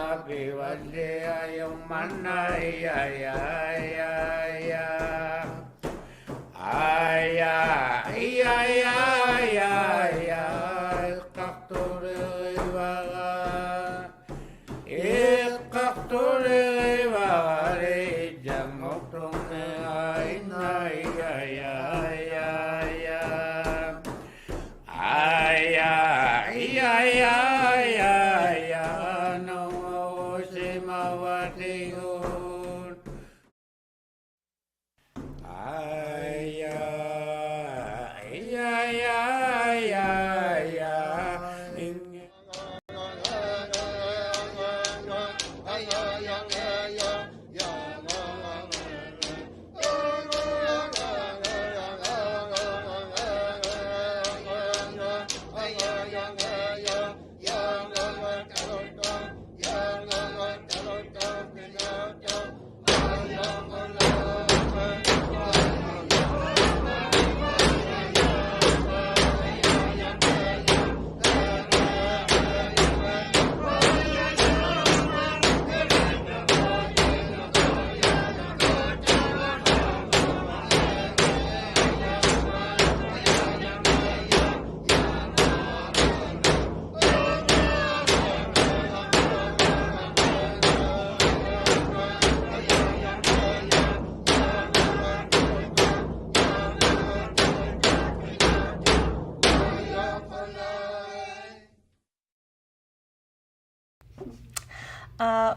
happy birthday, yung manay, ay, ay, ay, ay, ay, ay, ay, ay, ay, kakture baga, kakture baga, jamotong ay, ay, ay, ay, ay, ay, ay, ay, ay, ay, no si mawatingun. Ay, ay, ay, ay, ay,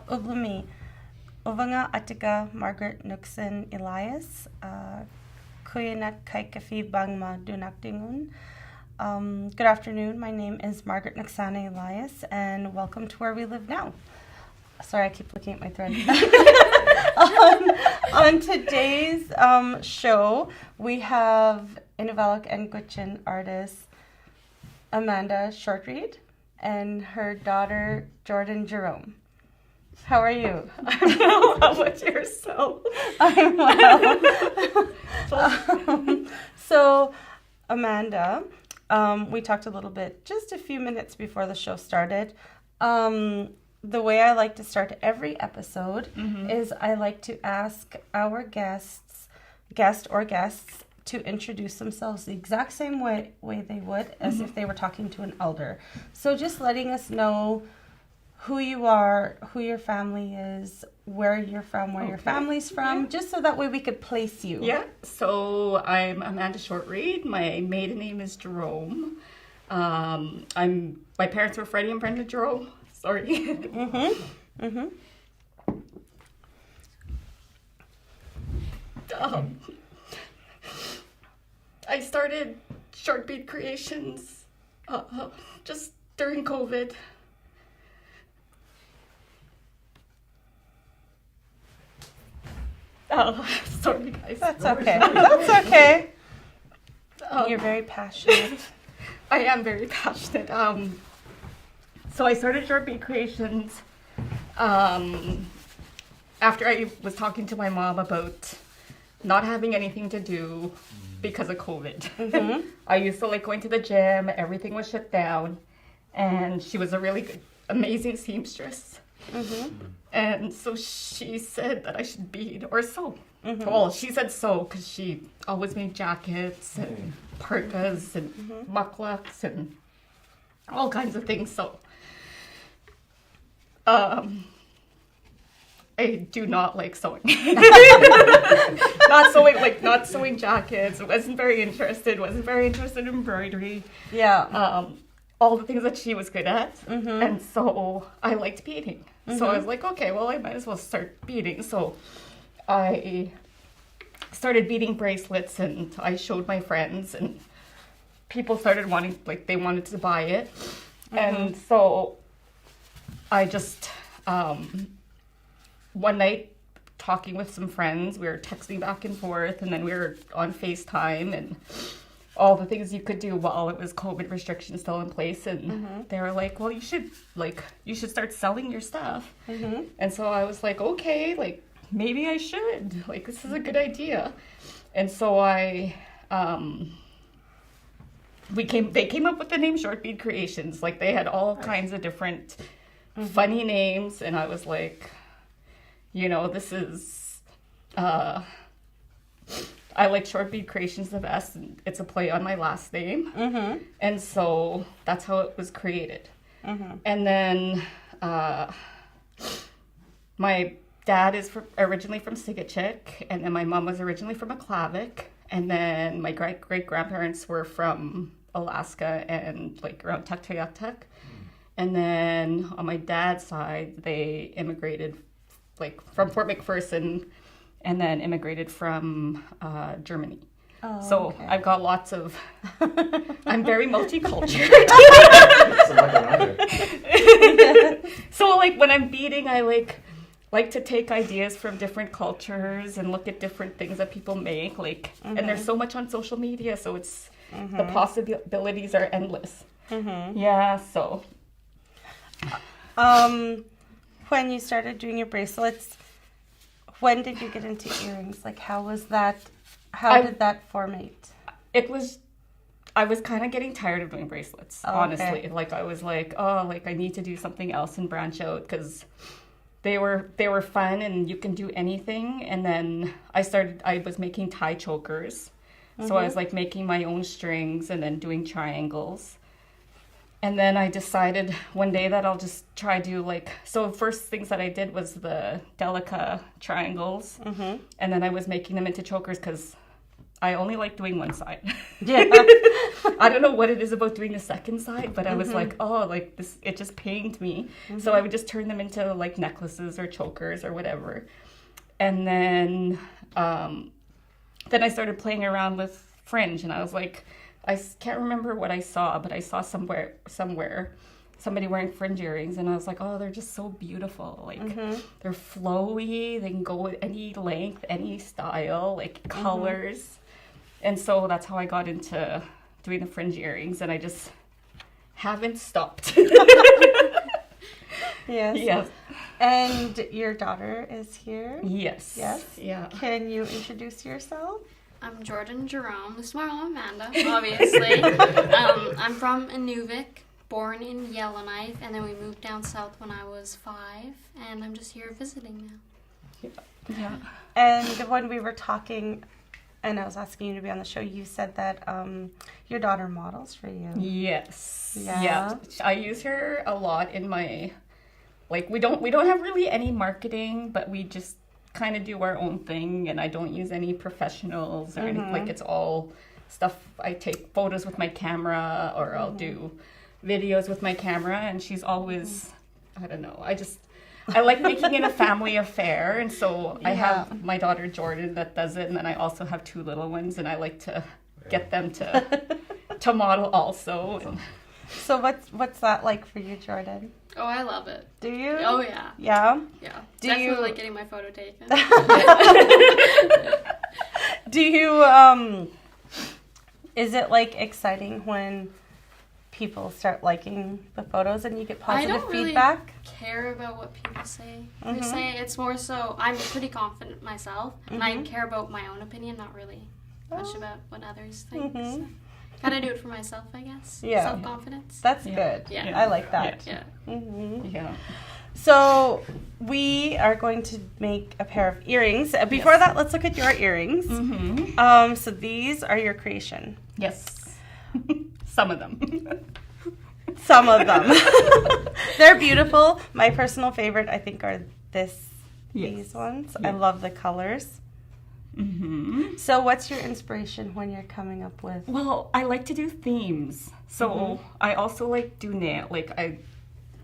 Ublumi, Uvanga Atika, Margaret, Noksana, Elias, Quyanaq, Qaikaffi, Pangma, Nunaptingnun. Good afternoon, my name is Margaret, Noksana, Elias, and welcome to Where We Live Now. Sorry, I keep looking at my thread. on today's show, we have Inuvialuk and Gwtch'in artist Amanda Shortreed and her daughter Jordyn Jerome. How are you? I'm well. How about yourself? I'm well. So, Amanda, we talked a little bit just a few minutes before the show started. The way I like to start every episode is I like to ask our guest or guests to introduce themselves the exact same way they would as if they were talking to an elder. So just letting us know who you are, who your family is, where you're from, where your family's from, just so that way we could place you. Yeah, so I'm Amanda Shortreed. My maiden name is Jerome. My parents were Freddy and Brenda Jerome. Sorry. I started Short-bead Creations just during COVID. Oh, sorry guys. That's okay. That's okay. You're very passionate. I am very passionate. So I started Short-bead Creations after I was talking to my mom about not having anything to do because of COVID. I used to like going to the gym, everything was shut down, and she was a really good, amazing seamstress. And so she said that I should bead or sew. Well, she said sew because she always made jackets and parkas and muklaks and all kinds of things. So I do not like sewing. not sewing jackets. Wasn't very interested in embroidery. Yeah. All the things that she was good at. And so I liked beading. So I was like, okay, well, I might as well start beading. So I started beading bracelets and I showed my friends and people started wanting, like, they wanted to buy it. And so I just, one night talking with some friends, we were texting back and forth and then we were on FaceTime and all the things you could do while it was COVID restrictions still in place, and they were like, well, you should start selling your stuff. And so I was like, okay, like maybe I should, like this is a good idea. And so they came up with the name Short-bead Creations. Like they had all kinds of different funny names, and I was like, you know, this is, I like Short-bead Creations the best, and it's a play on my last name, and so that's how it was created. And then my dad is originally from Sigachik, and then my mom was originally from Aklavik, and then my great-grandparents were from Alaska and like around Tuktoyaktuk. And then on my dad's side, they immigrated like from Fort McPherson and then immigrated from Germany. Oh, so okay. I've got lots of, I'm very multicultural. So like when I'm beading, I like to take ideas from different cultures and look at different things that people make. Like, and there's so much on social media, so it's, the possibilities are endless. Yeah, so. When you started doing your bracelets, when did you get into earrings? Like, how was that? How did that formate? I was kind of getting tired of doing bracelets, honestly. Okay. Like, I was like, oh, like I need to do something else and branch out, because they were fun and you can do anything. And then I was making tie chokers. So I was like making my own strings and then doing triangles. And then I decided one day that I'll just try do like, so first things that I did was the Delica triangles. And then I was making them into chokers because I only like doing one side. Yeah. I don't know what it is about doing the second side, but I was like, oh, like this, it just pained me. So I would just turn them into like necklaces or chokers or whatever. And then I started playing around with fringe, and I was like, I can't remember what I saw, but I saw somewhere somebody wearing fringe earrings, and I was like, oh, they're just so beautiful. Like, they're flowy, they can go with any length, any style, like colors. And so that's how I got into doing the fringe earrings, and I just haven't stopped. Yes. Yes. And your daughter is here? Yes. Yes? Yeah. Can you introduce yourself? I'm Jordyn Jerome. This is my mom, Amanda, obviously. I'm from Inuvik, born in Yellowknife, and then we moved down south when I was 5, and I'm just here visiting now. Yeah. And when we were talking, and I was asking you to be on the show, you said that your daughter models for you. Yes. Yeah. I use her a lot in my, like, we don't have really any marketing, but we just kind of do our own thing, and I don't use any professionals or anything. Like, it's all stuff. I take photos with my camera, or I'll do videos with my camera, and she's always, I don't know, I like making it a family affair, and so I have my daughter Jordyn that does it, and then I also have 2 little ones, and I like to get them to model also. And so what's that like for you, Jordyn? Oh, I love it. Do you? Oh, yeah. Yeah? Yeah. Definitely like getting my photo taken. Do you, is it like exciting when people start liking the photos and you get positive feedback? I don't really care about what people say. Per se. It's more so, I'm pretty confident myself, and I care about my own opinion, not really much about what others think. So. Gotta do it for myself, I guess. Yeah. Self-confidence. That's good. Yeah. I like that. Yeah. Yeah. So we are going to make a pair of earrings. Before that, let's look at your earrings. So these are your creation. Yes. Some of them. Some of them. They're beautiful. My personal favorite, I think, are these ones. Yeah. I love the colors. So what's your inspiration when you're coming up with? Well, I like to do themes. So I also like do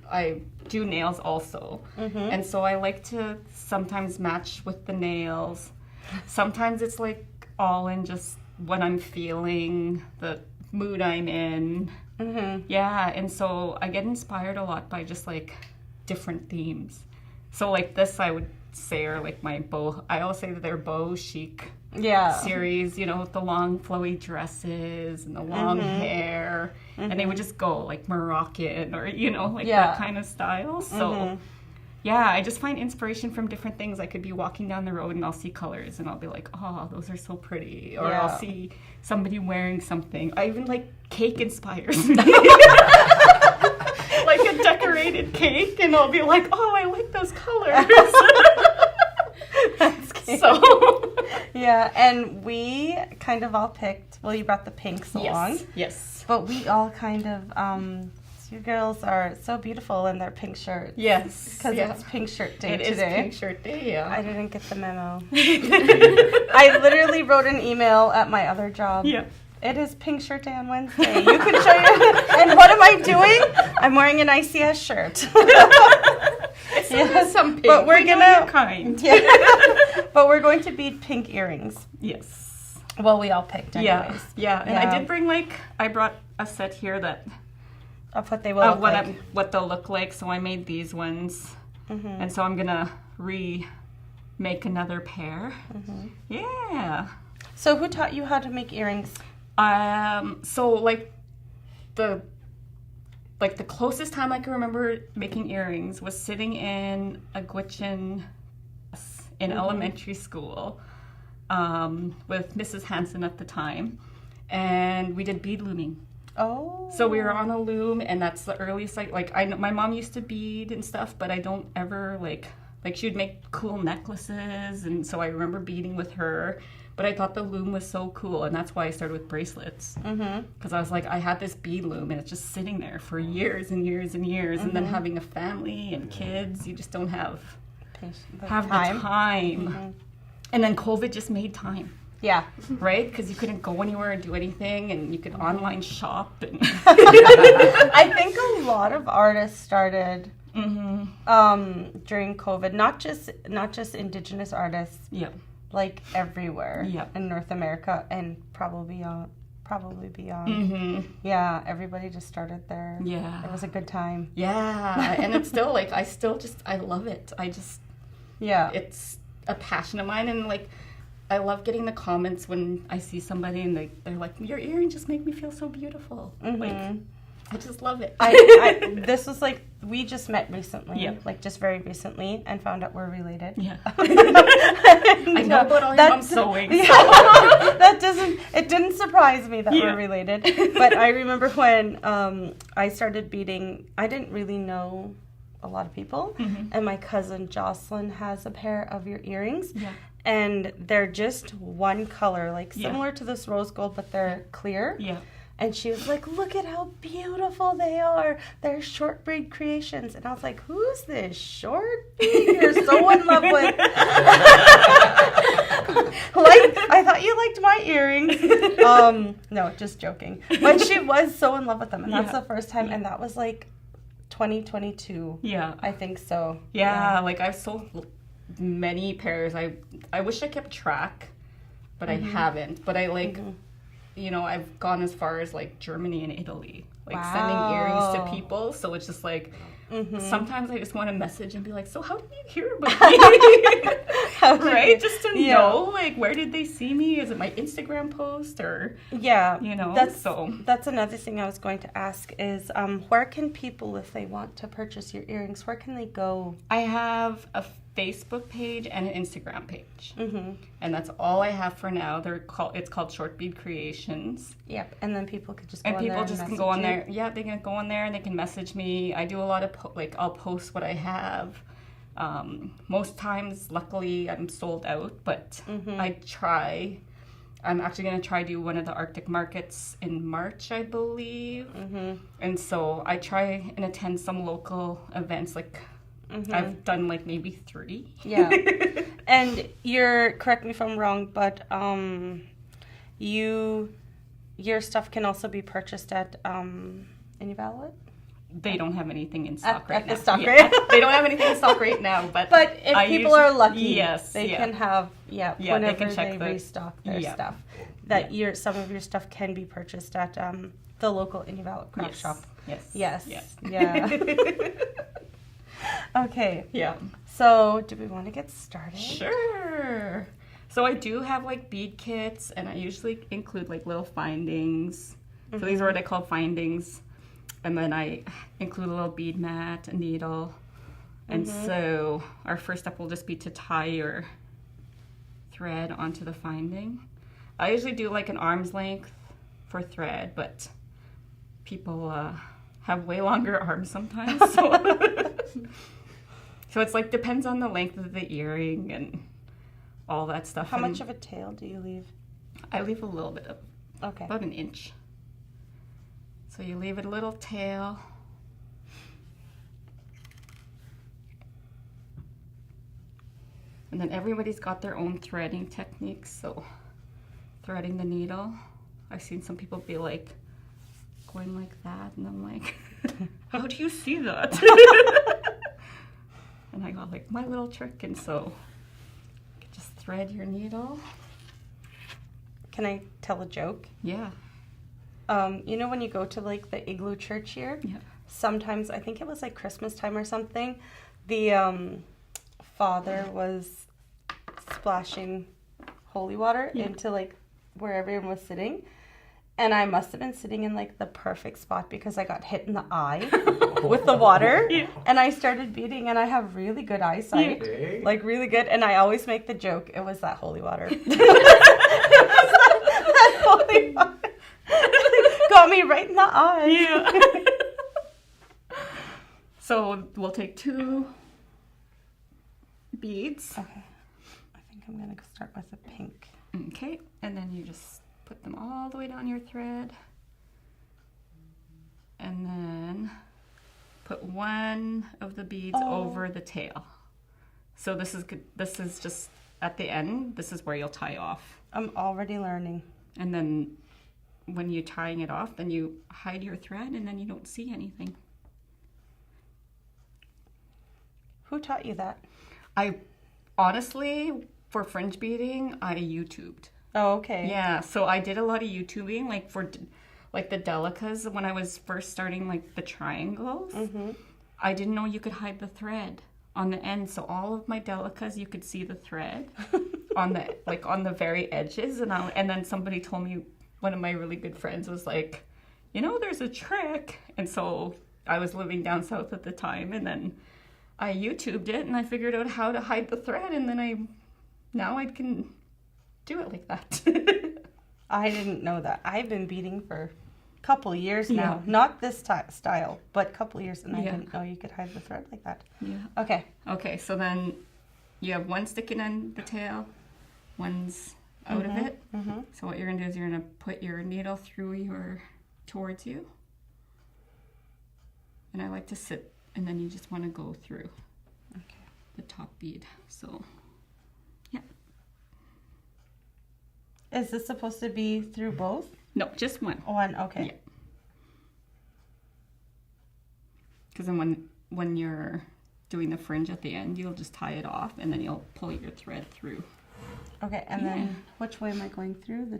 I do nails also. And so I like to sometimes match with the nails. Sometimes it's like all in just what I'm feeling, the mood I'm in. Yeah, and so I get inspired a lot by just like different themes. So like this, I would say are like my bow. I always say that they're bow chic series, you know, with the long flowy dresses and the long hair, and they would just go like Moroccan or, you know, like that kind of style. So yeah, I just find inspiration from different things. I could be walking down the road and I'll see colors and I'll be like, oh, those are so pretty. Or I'll see somebody wearing something. I even like cake inspires me. like a decorated cake, and I'll be like, oh, I like those colors. That's cute. So Yeah, and we kind of all picked, well, you brought the pinks along. Yes. But we all kind of, you girls are so beautiful in their pink shirts. Yes. Because it's Pink Shirt Day It today. is Pink Shirt Day, yeah. I didn't get the memo. I literally wrote an email at my other job. Yeah. It is Pink Shirt Day on Wednesday. You can show you. And what am I doing? I'm wearing an ICS shirt. Yes, some pink. But we're We know gonna you're kind. Yeah. But we're going to bead pink earrings. Yes. Well, we all picked anyways. Yeah. And I did bring I brought a set here that Of what they will of look like. what they'll look like. So I made these ones, and so I'm gonna remake another pair. Yeah. So who taught you how to make earrings? So the closest time I can remember making earrings was sitting in a Gwtch'in in elementary school with Mrs. Hansen at the time, and we did bead looming. Oh. So we were on a loom, and that's the earliest. I know my mom used to bead and stuff, but I don't ever like she would make cool necklaces, and so I remember beading with her. But I thought the loom was so cool, and that's why I started with bracelets. Because I was like, I had this bead loom, and it's just sitting there for years and years and years. And then having a family and kids, you just don't have the time. And then COVID just made time. Yeah. Right? Because you couldn't go anywhere and do anything, and you could online shop. And I think a lot of artists started during COVID. Not just Indigenous artists. Yeah. Like everywhere in North America and probably beyond. Yeah, everybody just started there. Yeah. It was a good time. Yeah. And it's still I love it. It's a passion of mine, and I love getting the comments when I see somebody and they're like, your earrings just make me feel so beautiful. I just love it. This was we just met recently, just very recently, and found out we're related. Yeah. I know about all your mom's sewing. Yeah, it didn't surprise me that we're related. But I remember when I started beading, I didn't really know a lot of people. And my cousin Jocelyn has a pair of your earrings. Yeah. And they're just one color, similar to this rose gold, but they're clear. Yeah. And she was like, look at how beautiful they are. They're Short-bead Creations. And I was like, who's this Short-bead you're so in love with? I thought you liked my earrings. No, just joking. But she was so in love with them. And that's the first time. And that was 2022. Yeah. I think so. Yeah. I've sold many pairs. I wish I kept track, but I haven't. But I've gone as far as Germany and Italy, sending earrings to people. So it's just sometimes I just want to message and be like, so how did you hear about me? Right? Just to know, where did they see me? Is it my Instagram post or? Yeah. So. That's another thing I was going to ask is, where can people, if they want to purchase your earrings, where can they go? I have a Facebook page and an Instagram page, and that's all I have for now. It's called Short-bead Creations. Yep, and then people could just go on there. And people just can go on there. Yeah, they can go on there and they can message me. I do a lot of I'll post what I have. Most times, luckily, I'm sold out, but I try. I'm actually going to try to do one of the Arctic markets in March, I believe. And so I try and attend some local events I've done maybe 3. Yeah. And correct me if I'm wrong, but your stuff can also be purchased at Inuvialuk? They don't have anything in stock right now. At the stock rate? They don't have anything in stock right now, but if people are lucky, they can have whenever they the, restock their stuff. That some of your stuff can be purchased at the local Inuvialuk craft shop. Yes. Yeah. Okay. Yeah. So, do we want to get started? Sure. So I do have bead kits, and I usually include little findings. So these are what I call findings. And then I include a little bead mat, a needle. And so our first step will just be to tie your thread onto the finding. I usually do an arm's length for thread, but people have way longer arms sometimes. So, so it's like depends on the length of the earring and all that stuff. How much of a tail do you leave? I leave a little bit of, Okay. about an inch. So you leave it a little tail. And then everybody's got their own threading techniques. So threading the needle, I've seen some people be like going like that, and I'm like, how do you see that? And I got like my little trick, and so you just thread your needle. Can I tell a joke? Yeah. You know when you go to like the igloo church here? Yeah. Sometimes, I think it was like Christmas time or something, the father was splashing holy water into like where everyone was sitting. And I must have been sitting in like the perfect spot because I got hit in the eye with the water. Yeah. And I started beading, and I have really good eyesight. Yeah. Like really good. And I always make the joke, it was that holy water. It was that holy water. Got me right in the eye. Yeah. So we'll take 2 beads. Okay. I think I'm going to start with the pink. Okay. And then you just put them all the way down your thread. And then put one of the beads over the tail. So this is good. This is just at the end. This is where you'll tie off. I'm already learning. And then when you're tying it off, then you hide your thread, and then you don't see anything. Who taught you that? I honestly, for fringe beading, I YouTubed. Oh, okay. Yeah, so I did a lot of YouTubing, like for like the delicas when I was first starting, like the triangles. Mm-hmm. I didn't know you could hide the thread on the end, so all of my delicas you could see the thread on the on the very edges, and then somebody told me, one of my really good friends was like, you know, there's a trick. And so I was living down south at the time, and then I YouTubed it, and I figured out how to hide the thread, and then now I can do it like that. I didn't know that. I've been beading for a couple years now. Yeah. Not this style, but a couple years, and I Yeah. didn't know you could hide the thread like that. Yeah. Okay. Okay, so then you have one sticking on the tail, one's out of it. Mm-hmm. So what you're gonna do is you're gonna put your needle towards you. And I like to sit, and then you just want to go through the top bead. So, yeah. Is this supposed to be through both? No, just one. One, okay. Yeah. Because then when you're doing the fringe at the end, you'll just tie it off, and then you'll pull your thread through. Okay, and then which way am I going through?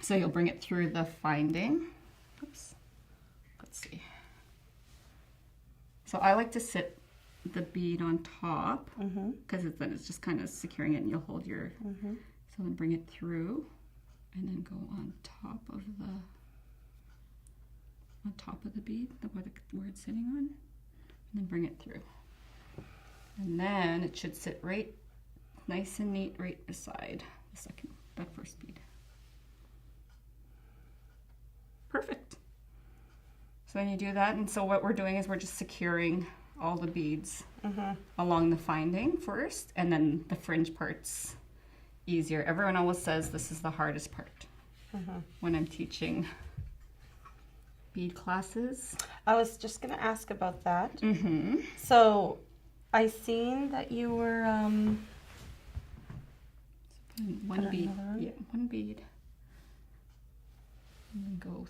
So you'll bring it through the finding. Oops. Let's see. So I like to sit the bead on top, because then it's just kind of securing it, and you'll hold your... So then bring it through, and then go on top of the bead, where it's sitting on, and then bring it through. And then it should sit right nice and neat right beside that first bead. Perfect. So then you do that, and so what we're doing is we're just securing all the beads along the finding first, and then the fringe part's easier. Everyone always says this is the hardest part when I'm teaching bead classes. I was just going to ask about that. So I seen that you were... one bead. another one? Yeah, one bead. And then go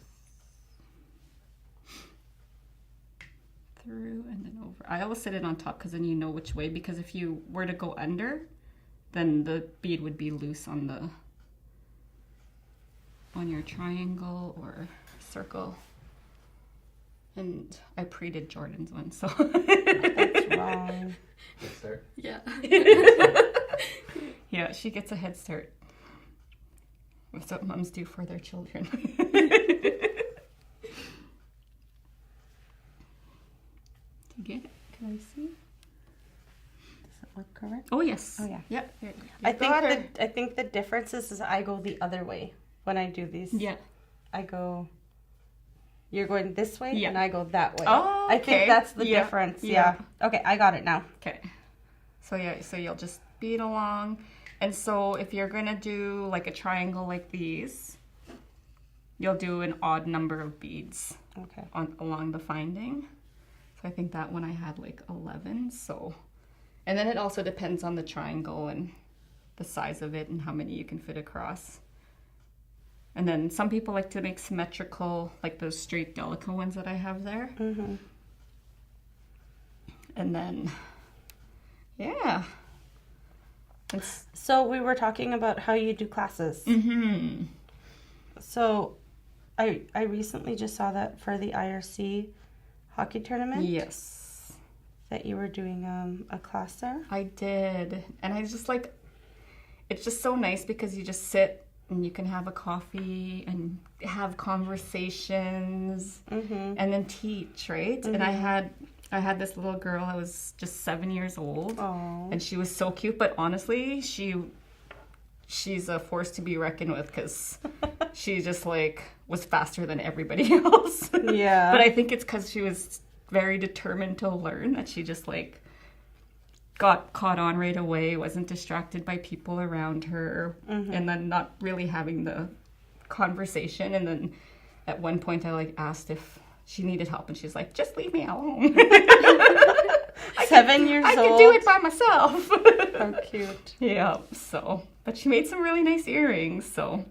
through and then over. I always sit it on top because then you know which way, because if you were to go under, then the bead would be loose on your triangle or circle. And I pre-did Jordyn's one, so That's wrong. Good start. Yeah. yeah, she gets a head start. That's what moms do for their children. Do you get it? Can I see? Does it look correct? Oh yes. Oh, yeah. Yep. I think the difference is I go the other way when I do these. Yeah. I go You're going this way, Yeah. and I go that way. Oh, I think okay. that's the Yeah. difference. Yeah. Yeah. Okay, I got it now. Okay. So you'll just bead along. And so if you're going to do like a triangle like these, you'll do an odd number of beads Okay. along the finding. So I think that one I had like 11. So, and then it also depends on the triangle and the size of it and how many you can fit across. And then some people like to make symmetrical, like those straight delica ones that I have there. Mm-hmm. And then, yeah. So we were talking about how you do classes. Mm-hmm. So I recently just saw that for the IRC hockey tournament. Yes. That you were doing a class there. I did. And I just like, it's just so nice because you just sit and you can have a coffee and have conversations and then teach, right? Mm-hmm. And I had this little girl that was just 7 years old. Aww. And she was so cute, but honestly, she's a force to be reckoned with because she just like was faster than everybody else. Yeah. But I think it's because she was very determined to learn that she just like got caught on right away, wasn't distracted by people around her, and then not really having the conversation. And then at one point I like asked if she needed help, and she's like, just leave me alone. 7 years old. I can do it by myself. How cute. Yeah, so, but she made some really nice earrings, so.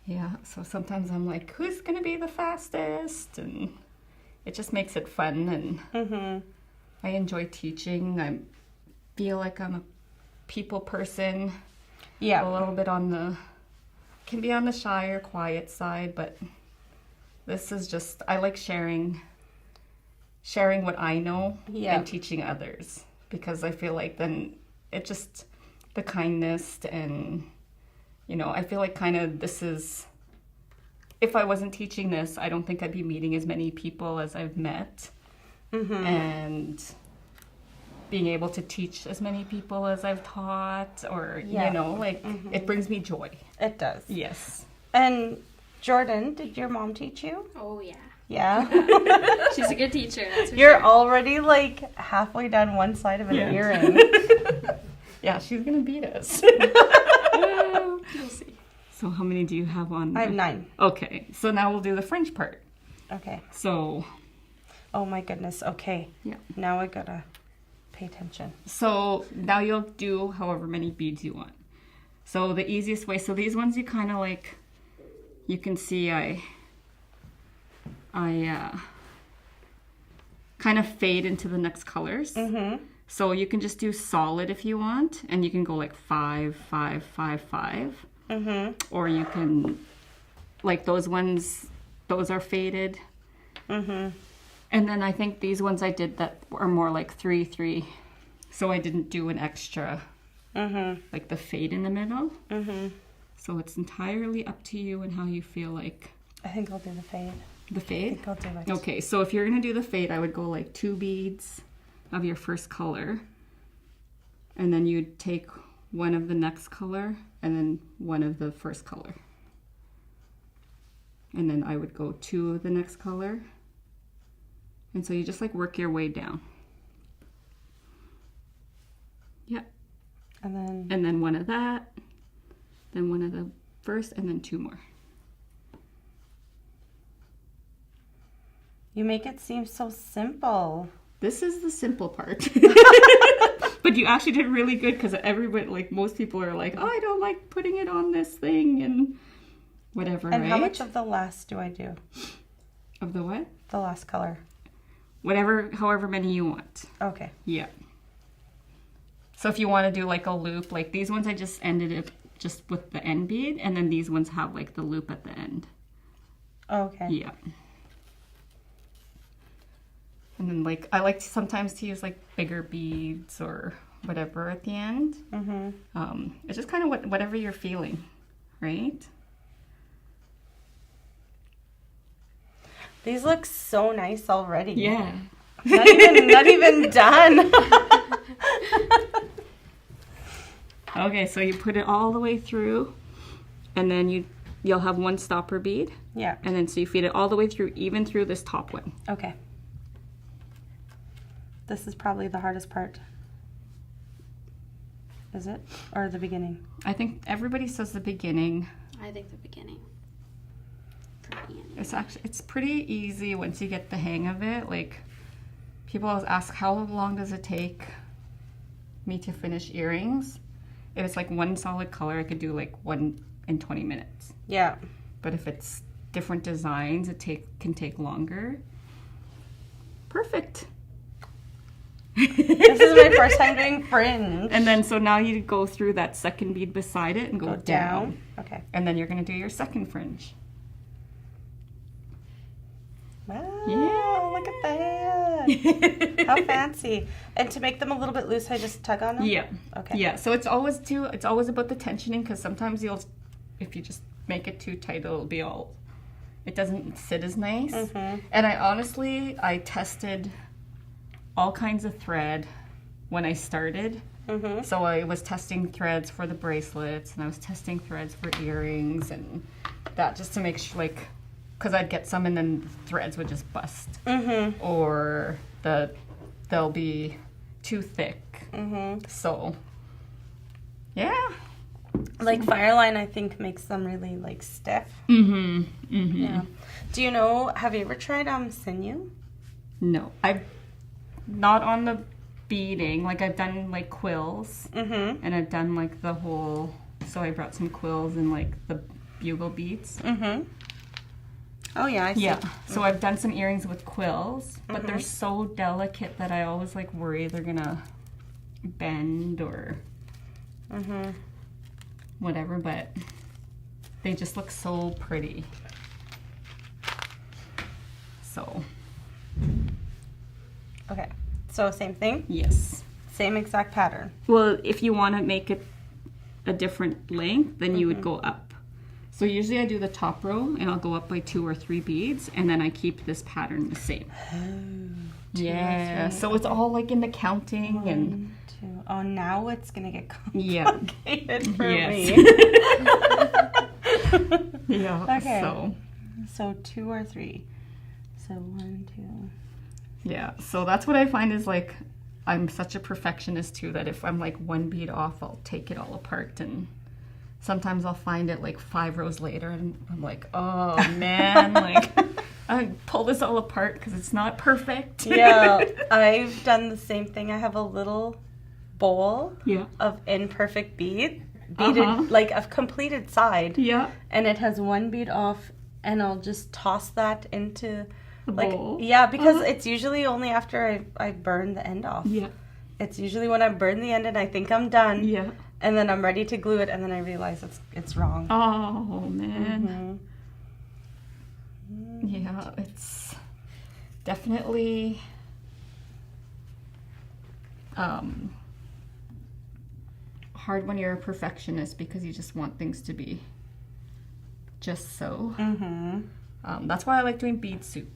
Yeah, so sometimes I'm like, who's gonna be the fastest? And it just makes it fun, and I enjoy teaching. I feel like I'm a people person. Yeah. A little bit can be on the shy or quiet side, but this is just, I like sharing what I know and teaching others, because I feel like then it just, the kindness and, you know, I feel like kind of this is, if I wasn't teaching this, I don't think I'd be meeting as many people as I've met, and being able to teach as many people as I've taught, or, you know, like, it brings me joy. It does. Yes. And Jordyn, did your mom teach you? Oh, yeah. Yeah. She's a good teacher, that's for You're sure. already like halfway down one side of an earring. Yeah, she's gonna beat us. We'll see. So how many do you have on? I have 9. Okay, so now we'll do the French part. Okay. So, Oh my goodness. Okay. yeah. Now I gotta pay attention. So now you'll do however many beads you want. So the easiest way, so these ones you kind of like, you can see I kind of fade into the next colors. So you can just do solid if you want, and you can go like 5, 5, 5, 5. Or you can, like those ones, those are faded. And then I think these ones I did that are more like 3, 3. So I didn't do an extra, like the fade in the middle. So it's entirely up to you and how you feel like. I think I'll do the fade. The I fade? think I'll do it. Okay, so if you're going to do the fade, I would go like 2 beads of your first color. And then you'd take one of the next color and then one of the first color. And then I would go 2 of the next color. And so you just like work your way down. Yep. And And then one of that, then one of the first, and then 2 more. you make it seem so simple. This is the simple part. But you actually did really good, because everybody, like most people are like, oh, I don't like putting it on this thing and whatever, And right? how much of the last do I do? Of the what? The last color. Whatever, however many you want. Okay. Yeah. So if you want to do like a loop, like these ones I just ended it just with the end bead, and then these ones have like the loop at the end. Okay. Yeah. And then like I like sometimes to use like bigger beads or whatever at the end. It's just kind of whatever you're feeling, right? These look so nice already. Yeah. Not even done. Okay, so you put it all the way through, and then you'll have one stopper bead. Yeah. And then so you feed it all the way through, even through this top one. Okay. This is probably the hardest part. Is it? Or the beginning? I think everybody says the beginning. I think the beginning. For me, anyway. It's pretty easy once you get the hang of it. Like, people always ask, how long does it take me to finish earrings? If it's like one solid color, I could do like one in 20 minutes. Yeah. But if it's different designs, can take longer. Perfect. This is my first time doing fringe. And then so now you go through that second bead beside it and go down. Okay. And then you're going to do your second fringe. Wow, Yeah. look at that. How fancy. And to make them a little bit loose, I just tug on them? Yeah. Okay. Yeah, so it's always about the tensioning, because sometimes if you just make it too tight, it doesn't sit as nice. Mm-hmm. And I tested all kinds of thread when I started. Mm-hmm. So I was testing threads for the bracelets, and I was testing threads for earrings, and that just to make sure, like, because I'd get some and then threads would just bust. Mm-hmm. Or they'll be too thick. Mm-hmm. So, yeah. Like Fireline, I think, makes them really, like, stiff. Mm-hmm. Mm-hmm. Yeah. Do you know, have you ever tried sinew? No. I've not on the beading. Like, I've done, like, quills. Mm-hmm. And I've done, like, the whole... So I brought some quills and, like, the bugle beads. Mm-hmm. Oh, yeah, I see. Yeah. So I've done some earrings with quills, but Mm-hmm. they're so delicate that I always, like, worry they're gonna bend or Mm-hmm. whatever, but they just look so pretty. So, Okay. So same thing? yes. Same exact pattern. Well, if you want to make it a different length, then you would Mm-hmm. go up. So usually I do the top row and I'll go up by 2 or 3 beads, and then I keep this pattern the same. Yeah. So it's all like in the counting and 1, 2. Oh, now it's gonna get yeah. complicated for Yes. me. Yeah. Okay. So 2 or 3. So 1, 2. Yeah. So that's what I find is, like, I'm such a perfectionist too that if I'm like 1 bead off, I'll take it all apart, and sometimes I'll find it like 5 rows later and I'm like, oh man, like I pull this all apart because it's not perfect. Yeah, I've done the same thing. I have a little bowl Yeah. of imperfect beaded, Uh-huh. like a completed side, Yeah. and it has 1 bead off, and I'll just toss that into The like bowl. yeah, because Uh-huh. it's usually only after I burn the end off. Yeah. It's usually when I burn the end and I think I'm done, Yeah. and then I'm ready to glue it, and then I realize it's wrong. Oh man. Mhm. Yeah, it's definitely hard when you're a perfectionist because you just want things to be just so. Mhm. That's why I like doing bead soup.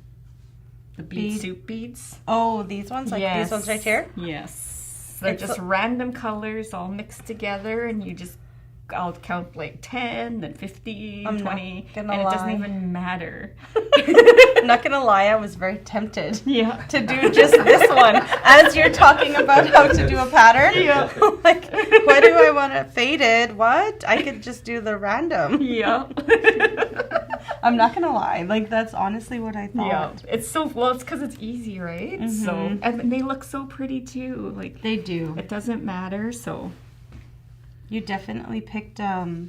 The bead Bead- soup beads. Oh, these ones, like these ones right here. Yes. They're It's just random colors all mixed together, and I'll count like 10, then 50, I'm not 20, gonna and it doesn't lie. even matter. I'm not gonna lie, I was very tempted Yeah. to do just this one as you're talking about how to do a pattern. Yeah. Like, why do I want it faded? What? I could just do the random. Yeah. I'm not gonna lie, like that's honestly what I Yeah. thought. It's because it's easy, right? So, Mhm. and they look so pretty too. Like, They do. it doesn't matter. So, You definitely picked a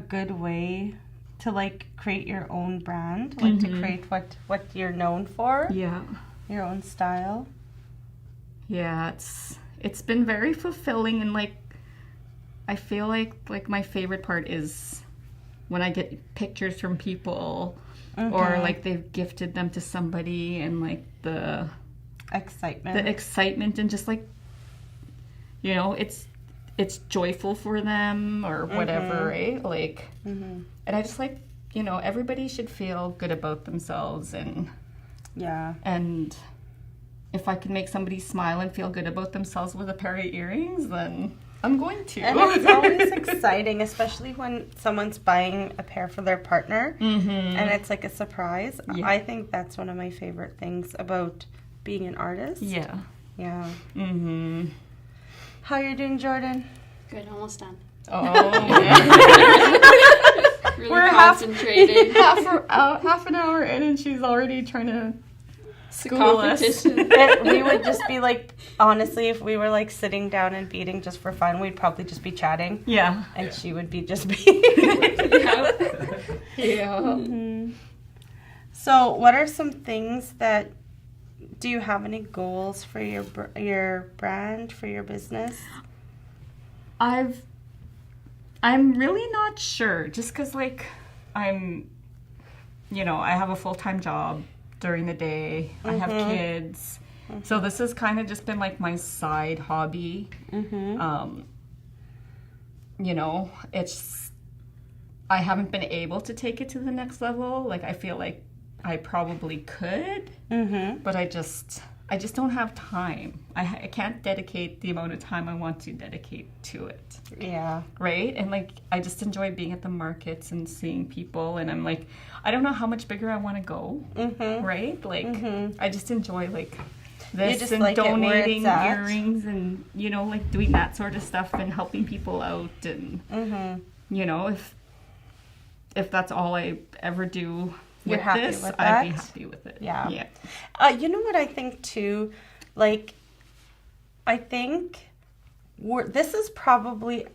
good way to like create your own brand, like to Mhm. create what you're known for, yeah. your own style. Yeah, it's been very fulfilling, and like I feel like my favorite part is when I get pictures from people or Mhm. like they've gifted them to somebody, and like the Excitement. excitement and just like, you know, it's joyful for them or whatever, right? Like, Mhm. and I just like, you know, everybody should feel good about themselves, and Yeah. if I can make somebody smile and feel good about themselves with a pair of earrings, then I'm going to. And it's always exciting, especially when someone's buying a pair for their partner and it's like a surprise. Yeah. I think that's one of my favorite things about being an artist. Yeah. Yeah. How you doing, Jordyn? Good, almost done. Oh, Really We're concentrated. half an hour in and she's already trying to school us. We would just be like, honestly, if we were like sitting down and beading just for fun, we'd probably just be chatting. Yeah. And she would be just beading. Yeah. So, what are some things that, do you have any goals for your brand, for your business? I'm really not sure, just because, like, I have a full-time job during the day. I have kids. So this has kind of just been, like, my side hobby. I haven't been able to take it to the next level. Like, I feel like I probably could, but I just don't have time. I can't dedicate the amount of time I want to dedicate to it. Yeah. Right? And, like, I just enjoy being at the markets and seeing people. And I'm like, I don't know how much bigger I want to go. Right? Like, I just enjoy, like, this just and like donating earrings and, like, doing that sort of stuff and helping people out. And, if that's all I ever do You're with happy this, with I'd be that? happy with it. Yeah. Yeah. You know what I think too? Like, I think this is probably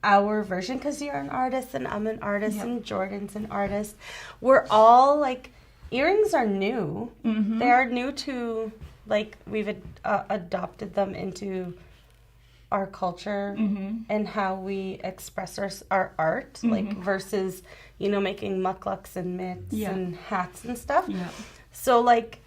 our version, because you're an artist and I'm an artist and Jordyn's an artist. We're all like, earrings are new. They are new to, like, we've adopted them into our culture and how we express our art, like, versus, making mukluks and mitts and hats and stuff. Yeah. So, like,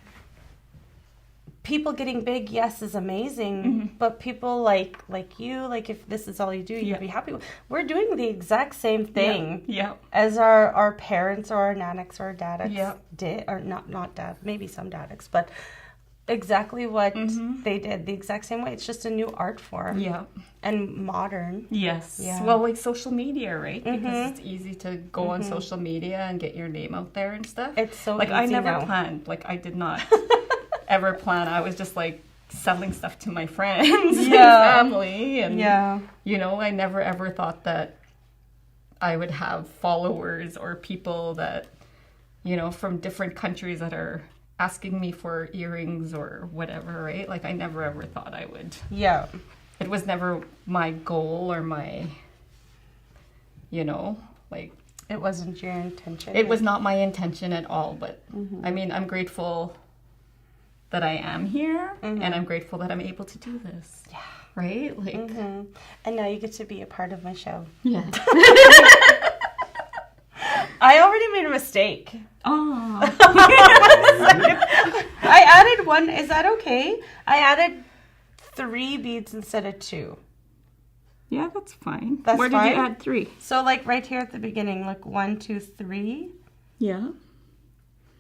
people getting big, yes, is amazing, but people like you, like, if this is all you do, you'd be happy with. We're doing the exact same thing as our parents or our nanics or our daddicks did, or not dad, maybe some daddicks, but exactly what they did, the exact same way. It's just a new art form. Yeah. And modern. Yes. Yeah. Well, like social media, right? Because it's easy to go on social media and get your name out there and stuff. It's so like, easy I never now. planned. Like, I did not ever plan. I was just, like, selling stuff to my friends and family. And, I never ever thought that I would have followers or people that, from different countries that are asking me for earrings or whatever, right? Like, I never ever thought I would. Yeah. It was never my goal or my, like... It wasn't your intention. It was not my intention at all, but, I mean, I'm grateful that I am here, and I'm grateful that I'm able to do this. Yeah. Right? Like... And now you get to be a part of my show. Yeah. I already made a mistake. Oh. I added one. Is that okay? I added 3 beads instead of 2. Yeah, that's fine. That's Where fine? did you add 3? So, like, right here at the beginning, like 1, 2, 3. Yeah.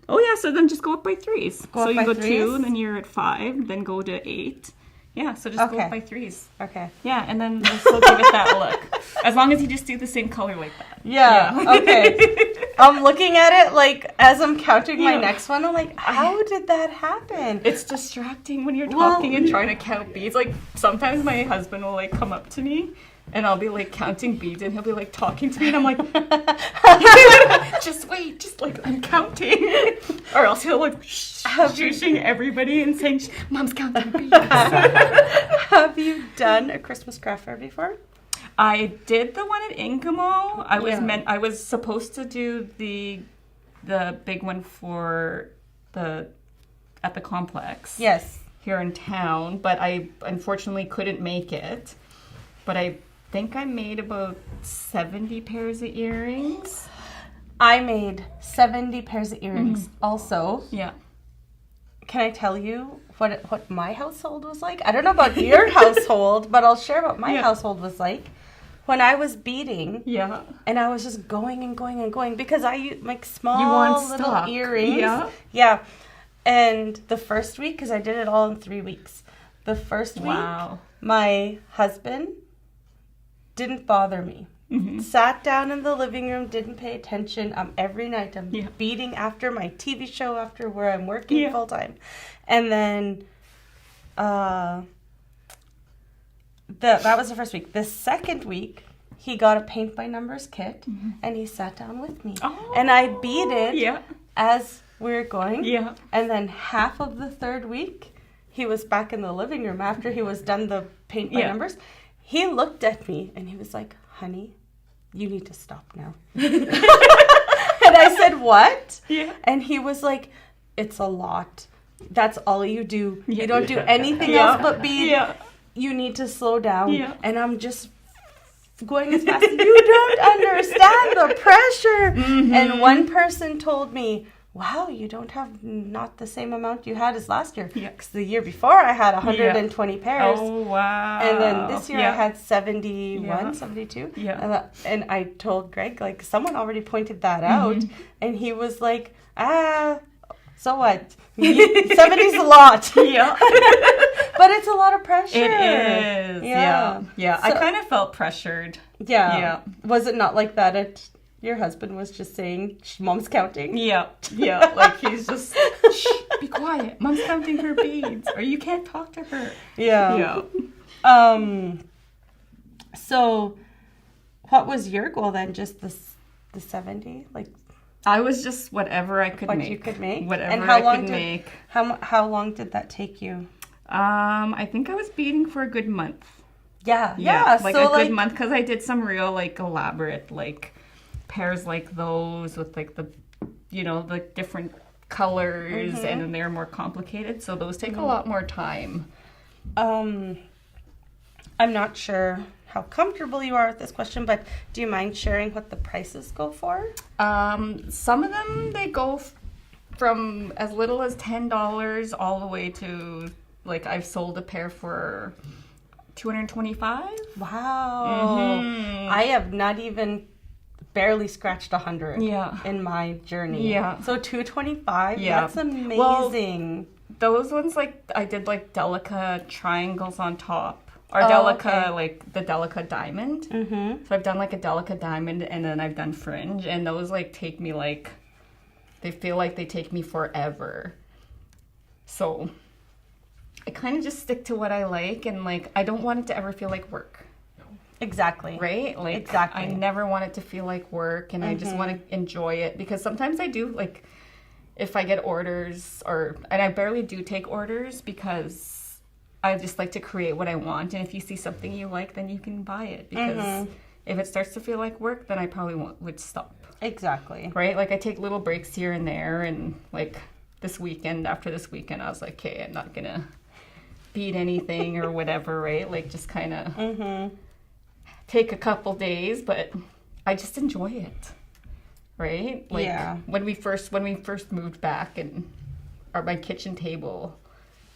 Oh, yeah, so then just go up by 3s. Go so up you by go 3s? 2, and then you're at 5, then go to 8. Yeah, so just go up by 3s. Okay. Yeah, and then we'll still give it that look. As long as you just do the same color like that. Yeah. Okay. I'm looking at it, like, as I'm counting my next one, I'm like, how did that happen? It's distracting when you're talking and trying to count beads. Like, sometimes my husband will, like, come up to me, and I'll be, like, counting beads, and he'll be, like, talking to me, and I'm like, just wait, just, like, I'm counting. Or else he'll, like, shushing everybody and saying, Mom's counting beads. Have you done a Christmas craft fair before? I did the one at Ingamo. I was supposed to do the big one at the complex. Yes. Here in town, but I unfortunately couldn't make it. But I think I made about 70 pairs of earrings. I made 70 pairs of earrings also. Yeah. Can I tell you what my household was like? I don't know about your household, but I'll share what my household was like. When I was beading, and I was just going and going and going, because I use, like, small little earrings. Yeah. And the first week, because I did it all in 3 weeks. The first week, my husband didn't bother me. Mm-hmm. Sat down in the living room, didn't pay attention. Every night I'm beading after my TV show, after where I'm working full time. And then that was the first week. The second week, he got a paint by numbers kit, and he sat down with me. Oh. And I beaded as we were going. Yeah. And then half of the third week, he was back in the living room after he was done the paint by numbers. He looked at me, and he was like, honey, you need to stop now. And I said, what? Yeah. And he was like, it's a lot. That's all you do. Yeah. You don't do anything else but bead. Yeah. You need to slow down. Yeah. And I'm just going as fast as you don't understand the pressure. Mm-hmm. And one person told me, wow, you don't have not the same amount you had as last year. Yeah. Because the year before I had 120 pairs. Oh, wow. And then this year I had 71, 72. Yeah. And I told Greg, like, someone already pointed that out. And he was like, so what? 70's a lot. Yeah. But it's a lot of pressure. It is. Yeah. So, I kind of felt pressured. Yeah. Was it not like that your husband was just saying, Mom's counting? Yeah. Like he's just, shh, be quiet. Mom's counting her beads. Or you can't talk to her. Yeah. So what was your goal then? Just the 70? Like, I was just whatever I could make. What you could make? Whatever I could make. How long did that take you? I think I was beading for a good month. Yeah. Like so a good month, because I did some real, like, elaborate, like, pairs like those with, like, the, you know, the different colors, and then they're more complicated, so those take a lot more time. I'm not sure how comfortable you are with this question, but do you mind sharing what the prices go for? Some of them, they go from as little as $10 all the way to, like, I've sold a pair for $225. Wow. I have not even barely scratched 100 in my journey. Yeah. So $225, that's amazing. Well, those ones, like, I did, like, Delica triangles on top. Or Delica, like, the Delica diamond. So I've done, like, a Delica diamond, and then I've done fringe. And those, like, take me, like, they feel like they take me forever. So I kind of just stick to what I like. And, like, I don't want it to ever feel like work. Exactly. Right? Like, exactly. I never want it to feel like work. And I just want to enjoy it. Because sometimes I do, like, if I get orders, and I barely do take orders because I just like to create what I want, and if you see something you like, then you can buy it, because if it starts to feel like work, then I probably would stop. Exactly. Right? Like, I take little breaks here and there, and, like, after this weekend, I was like, okay, I'm not gonna beat anything or whatever, right? Like, just kind of take a couple days, but I just enjoy it, right? Like, when we first moved back, and my kitchen table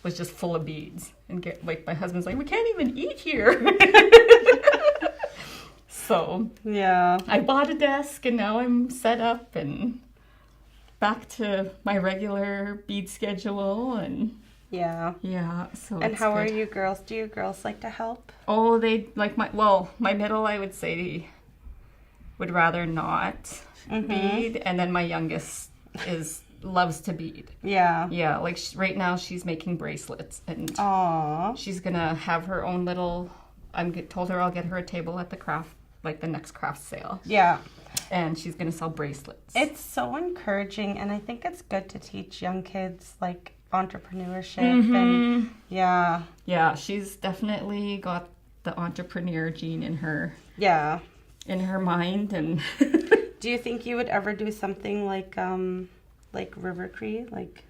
was just full of beads, and my husband's like, we can't even eat here. So I bought a desk, and now I'm set up and back to my regular bead schedule, and so. And how are you girls? Do you girls like to help? Oh, they like my middle, I would say, would rather not bead, and then my youngest loves to bead. Yeah, like right now she's making bracelets, and she's gonna have her own little, told her I'll get her a table at the next craft sale. And she's gonna sell bracelets. It's so encouraging, and I think it's good to teach young kids, like, entrepreneurship. And she's definitely got the entrepreneur gene in her mind. And do you think you would ever do something like River Cree? Like,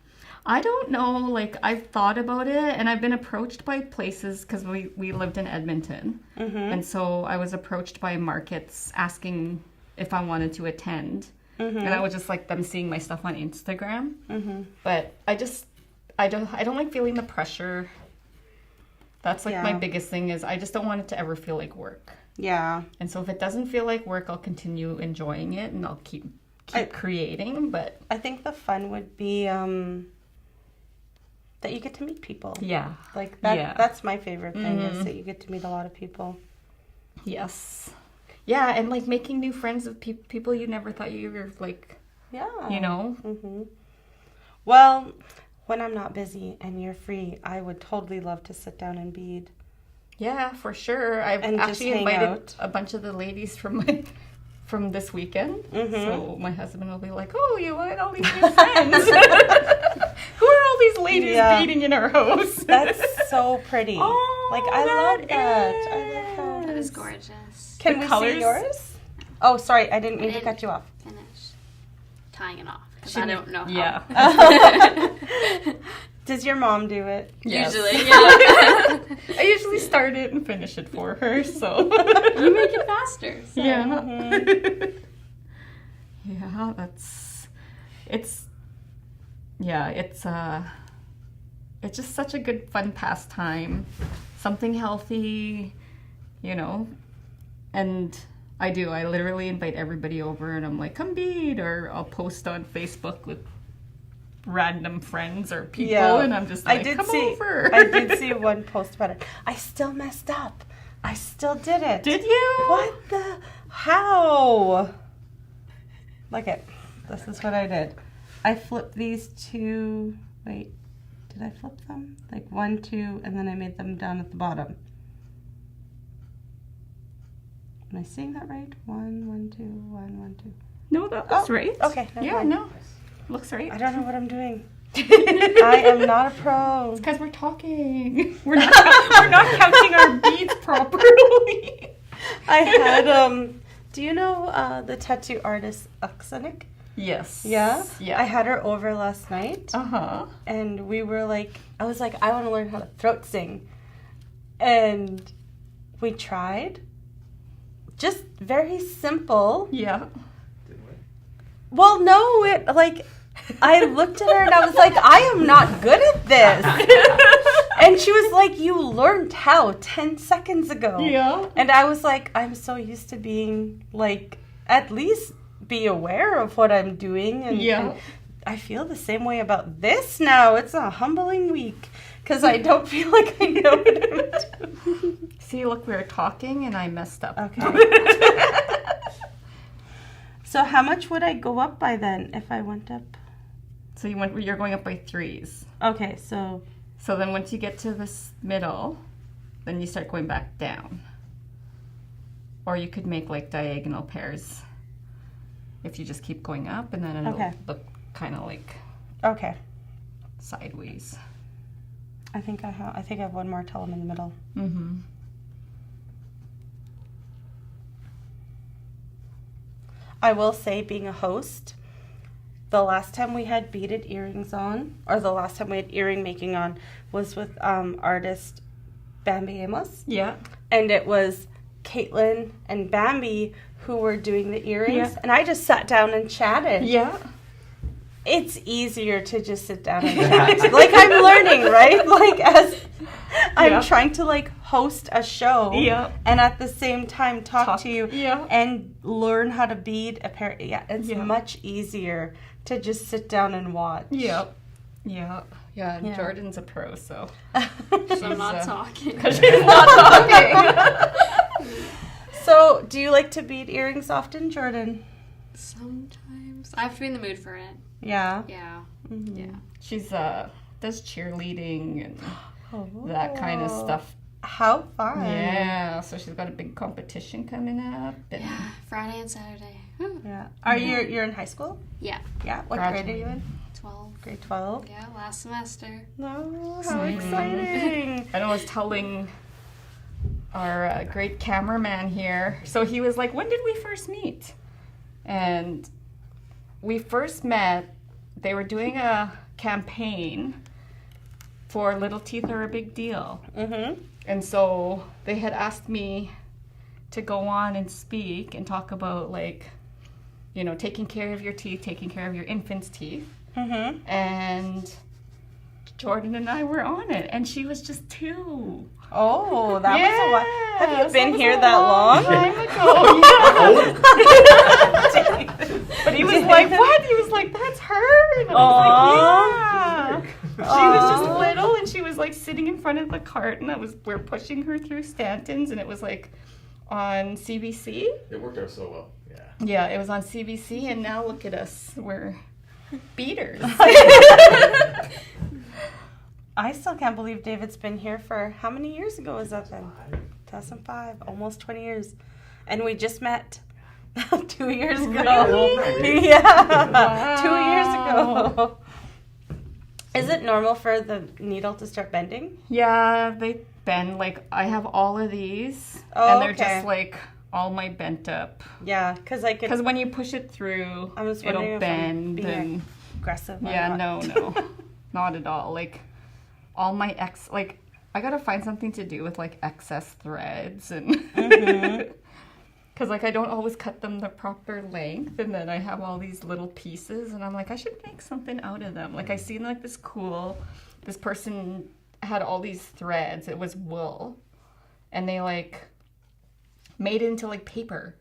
I don't know. Like, I've thought about it, and I've been approached by places, because we lived in Edmonton, and so I was approached by markets asking if I wanted to attend, and I was just like them seeing my stuff on Instagram. But I don't like feeling the pressure. That's like my biggest thing, is I just don't want it to ever feel like work. Yeah. And so if it doesn't feel like work, I'll continue enjoying it, and I'll keep creating. But I think the fun would be that you get to meet people. Yeah. Like that. Yeah. That's my favorite thing, is that you get to meet a lot of people. Yes. Yeah, and like making new friends with people you never thought you were like, you know? Mm-hmm. Well, when I'm not busy and you're free, I would totally love to sit down and bead. Yeah, for sure. I've And just actually hang invited out. a bunch of the ladies from this weekend. Mm-hmm. So my husband will be like, "Oh, you want all these new friends? Who are all these ladies beading in our house?" That's so pretty. Oh, like, I love that. I love that. That is gorgeous. Can The we colors? see yours? Oh, sorry. I didn't mean to cut you off. Finish tying it off because I don't know how. Yeah. Does your mom do it? Yes. Usually, yeah. I usually start it and finish it for her, so. You make it faster. So. Yeah. Mhm. Yeah, it's just such a good fun pastime. Something healthy, you know. And I literally invite everybody over and I'm like, come bead, or I'll post on Facebook with random friends or people and I'm just like, come over. I did see one post about it. I still messed up. I still did it. Did you? What the? How? Look at, this is what I did. I flipped these two, wait, did I flip them? Like 1, 2, and then I made them down at the bottom. Am I seeing that right? 1, 1, 2, 1, 1, 2. No, that looks right. Okay. never Yeah, mind. no. Looks right. I don't know what I'm doing. I am not a pro. It's because we're talking. We're not counting our beads properly. I had, do you know the tattoo artist Noksana? Yes. Yeah? Yeah. I had her over last night. Uh-huh. And we were like, I was like, I want to learn how to throat sing. And we tried. Just very simple. Yeah. Well, no, it, like, I looked at her and I was like, I am not good at this. And she was like, you learned how 10 seconds ago. Yeah. And I was like, I'm so used to being, like, at least be aware of what I'm doing. And, and I feel the same way about this now. It's a humbling week because I don't feel like I know what I'm doing. See, look, we were talking and I messed up. Okay. So how much would I go up by then if I went up? So you're going up by 3s. Okay, so then once you get to this middle, then you start going back down. Or you could make like diagonal pairs if you just keep going up, and then it'll look kind of like sideways. I think I have one more till I'm in the middle. Mm-hmm. I will say, being a host, the last time we had beaded earrings on, or the last time we had earring making on, was with artist Bambi Amos. Yeah. And it was Caitlin and Bambi who were doing the earrings. Yeah. And I just sat down and chatted. Yeah. It's easier to just sit down and chat. Like, I'm learning, right? Like, as I'm trying to, like, host a show. Yeah. And at the same time talk to you. Yeah. And learn how to bead a pair. Yeah, it's much easier to just sit down and watch. Yeah. Yeah. Yeah, and Jordyn's a pro, so. So I'm not talking. She's not talking. So, do you like to bead earrings often, Jordyn? Sometimes. I have to be in the mood for it. Yeah. Yeah. Mm-hmm. Yeah. She's does cheerleading and that kind of stuff. How fun. Yeah, so she's got a big competition coming up. And Yeah, Friday and Saturday. Whew. Yeah. Are you're in high school? Yeah. Yeah. What grade are you in? 12. Grade 12. Yeah, last semester. No, how exciting. And I was telling our great cameraman here, so he was like, when did we first meet? And we first met, they were doing a campaign for Little Teeth Are a Big Deal. Mm-hmm. And so they had asked me to go on and speak and talk about, like, you know, taking care of your teeth, taking care of your infant's teeth. Mm-hmm. And Jordyn and I were on it, and she was just 2. Oh, that was a while. Have you so been it was here a that long? time ago, yeah. But he was like, what? He was like, that's her. And I was like, yeah. She was just little, and she was like sitting in front of the cart, and we're pushing her through Stanton's, and it was like on CBC. It worked out so well. Yeah. Yeah, it was on CBC, and now look at us. We're beaters. I still can't believe David's been here for how many years ago was that then? 2005, almost 20 years. And we just met 2 years ago. Really? Yeah, Wow. 2 years ago. Is it normal for the needle to start bending? Yeah, they bend. Like, I have all of these, Oh, and they're okay. just, like, all my bent up. Yeah, because I could. Because when you push it through, I was wondering it'll if bend. I'm being And aggressive. Or yeah, not. no. Not at all. Like, all my I gotta find something to do with, like, excess threads. And because, like, I don't always cut them the proper length, and then I have all these little pieces, and I'm like, I should make something out of them. Like, I seen, like, this person had all these threads. It was wool, and they, like, made it into, like, paper.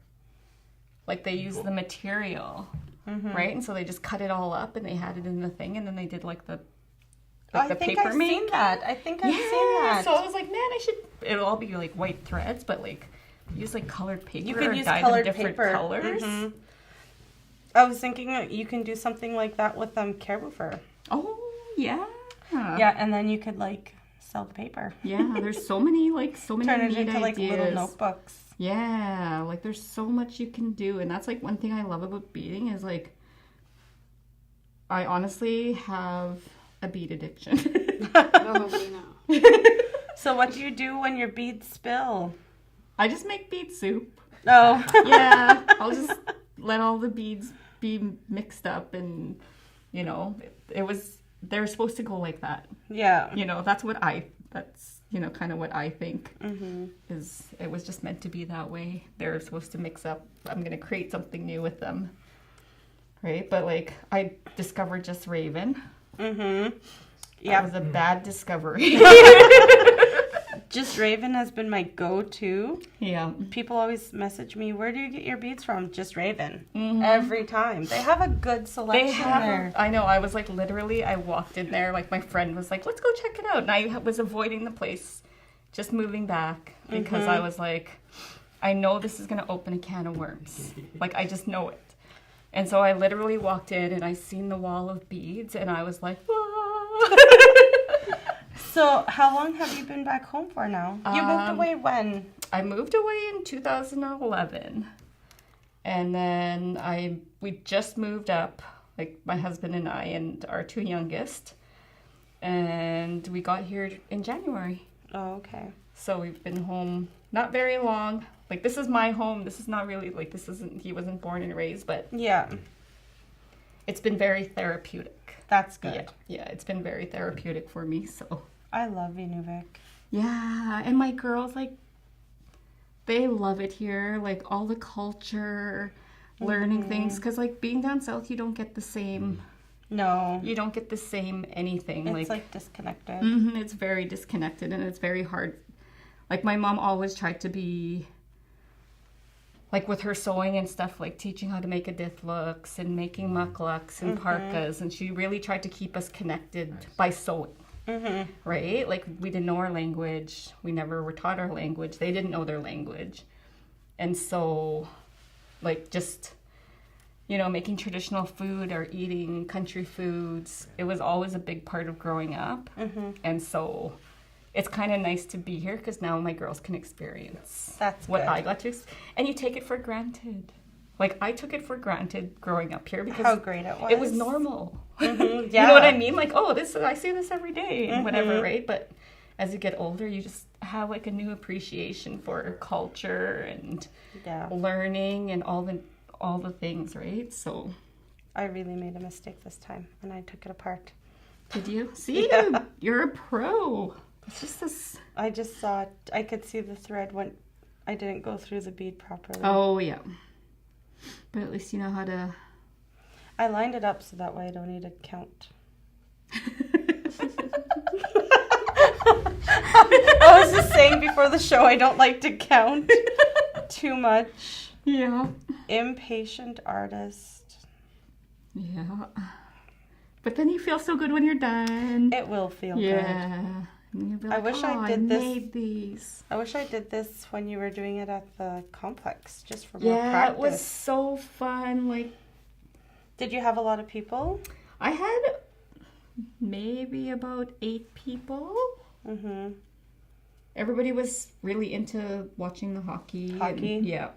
Like, they used the material, right? And so they just cut it all up, and they had it in the thing, and then they did, like, the I the think paper I've making. seen that. I think I've seen Yeah, that. so I was like, man, it'll all be, like, white threads, but, like, use, like, colored paper. You could or use dye colored them different paper. colors. I was thinking that you can do something like that with caribou fur. Oh, yeah. Yeah, and then you could like sell the paper. Yeah, there's so many Turn it neat into like ideas. little notebooks. Yeah, like there's so much you can do, and that's like one thing I love about beading is like I honestly have a bead addiction. Nobody knows. So what do you do when your beads spill? I just make bead soup. Oh. Yeah, I'll just let all the beads be mixed up, and you know, they're supposed to go like that. Yeah. You know, that's you know, kind of what I think is it was just meant to be that way. They're supposed to mix up. I'm going to create something new with them. Right? But like I discovered Just Raven. Yeah. That was a bad discovery. Just Raven has been my go-to. Yeah. People always message me, where do you get your beads from? Just Raven. Every time. They have a good selection there. I know. I was like, literally, I walked in there. Like, my friend was like, let's go check it out. And I was avoiding the place, just moving back because I was like, I know this is going to open a can of worms. Like, I just know it. And so I literally walked in and I seen the wall of beads and I was like, "Whoa." So how long have you been back home for now? You moved away when? I moved away in 2011. And then we just moved up, like my husband and I and our two youngest. And we got here in January. Oh, okay. So we've been home not very long. Like, this is my home. This is not really, like, he wasn't born and raised, but Yeah. it's been very therapeutic. That's good. Yeah, it's been very therapeutic for me, so. I love Inuvik. Yeah, and my girls, like, they love it here. Like, all the culture, learning things. Because, like, being down south, you don't get the same... No. You don't get the same anything. It's like disconnected. It's very disconnected, and it's very hard. Like, my mom always tried to be... Like, with her sewing and stuff, like, teaching how to make a dithluks and making mucklucks and parkas. And she really tried to keep us connected by sewing. Right? Like, we didn't know our language. We never were taught our language. They didn't know their language. And so, like, just, you know, making traditional food or eating country foods, it was always a big part of growing up. And so it's kind of nice to be here because now my girls can experience what I got to. And you take it for granted. Like, I took it for granted growing up here because how great it was. It was normal. Yeah. You know what I mean? Like, oh, I see this every day and whatever, right? But as you get older, you just have like a new appreciation for culture and learning and all the things, right? So I really made a mistake this time and I took it apart. Did you? See, you're a pro. It's just this. I just saw it. I could see the thread when I didn't go through the bead properly. Oh, yeah. But at least you know how to... I lined it up so that way I don't need to count. I was just saying before the show I don't like to count too much. Yeah. Impatient artist. Yeah. But then you feel so good when you're done. It will feel good. Yeah. And you'd be I like, wish I "Oh, did this." made these. I wish I did this when you were doing it at the complex, just for more Yeah, practice. it was so fun. Like, Did you have a lot of people? I had maybe about 8 people. Mm-hmm. Everybody was really into watching the hockey. Hockey? And, yeah.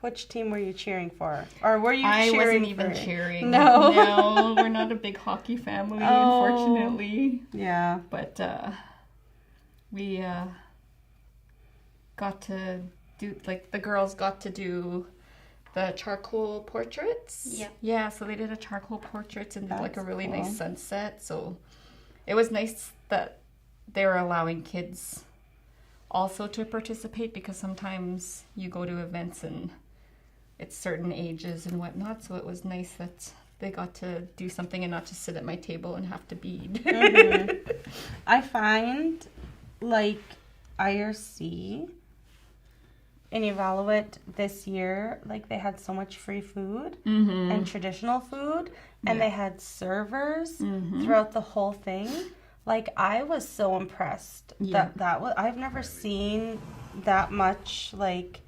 Which team were you cheering for? Or were you I cheering wasn't even for... cheering. No. No, we're not a big hockey family, Oh. unfortunately. Yeah. But we got to do, like, the girls got to do the charcoal portraits. Yeah. Yeah, so they did a charcoal portraits and did, like, a That's really cool. nice sunset. So it was nice that they were allowing kids also to participate, because sometimes you go to events and it's certain ages and whatnot. So it was nice that they got to do something and not just sit at my table and have to bead. Mm-hmm. I find, like, IRC, Inuvialuk this year, like, they had so much free food Mm-hmm. and traditional food, and Yeah. they had servers Mhm. throughout the whole thing. Like, I was so impressed Yeah. that was, I've never seen that much, like,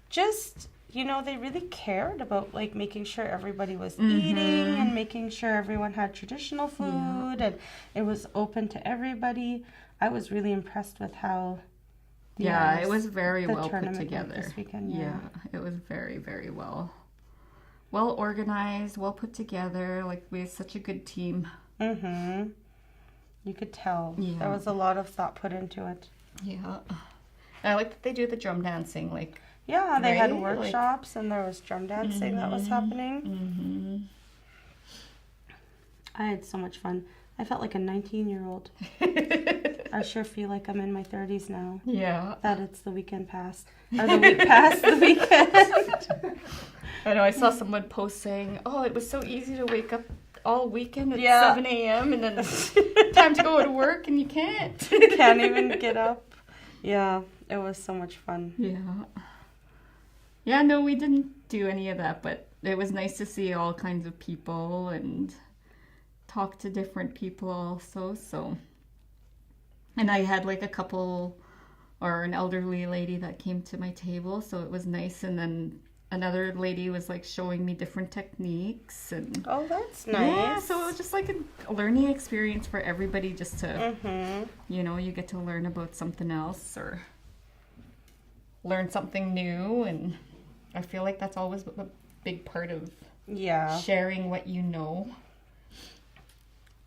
just, you know, they really cared about, like, making sure everybody was eating and making sure everyone had traditional food, and it was open to everybody. I was really impressed with how Yeah, it was very the well put tournament went together. this weekend, yeah. yeah. It was very, very well organized, well put together. Like, we had such a good team. Mm-hmm. You could tell. Yeah. There was a lot of thought put into it. Yeah. And I like that they do the drum dancing, like. Yeah, they had Right? Like- workshops and there was drum dancing that was happening. Mm-hmm. I had so much fun. I felt like a 19-year-old. I sure feel like I'm in my 30s now. Yeah. That it's the weekend past. Or the week past the weekend. I know, I saw someone post saying, "Oh, it was so easy to wake up all weekend at Yeah. 7 a.m. and then time to go to work and you can't." Can't even get up. Yeah, it was so much fun. Yeah. Yeah, no, we didn't do any of that, but it was nice to see all kinds of people and talk to different people also, so. And I had like a couple, or an elderly lady that came to my table, so it was nice. And then another lady was like showing me different techniques, and Oh, that's nice. yeah, so it was just like a learning experience for everybody, just to, Mm-hmm. you know, you get to learn about something else or learn something new. And I feel like that's always a big part of Yeah. sharing what you know.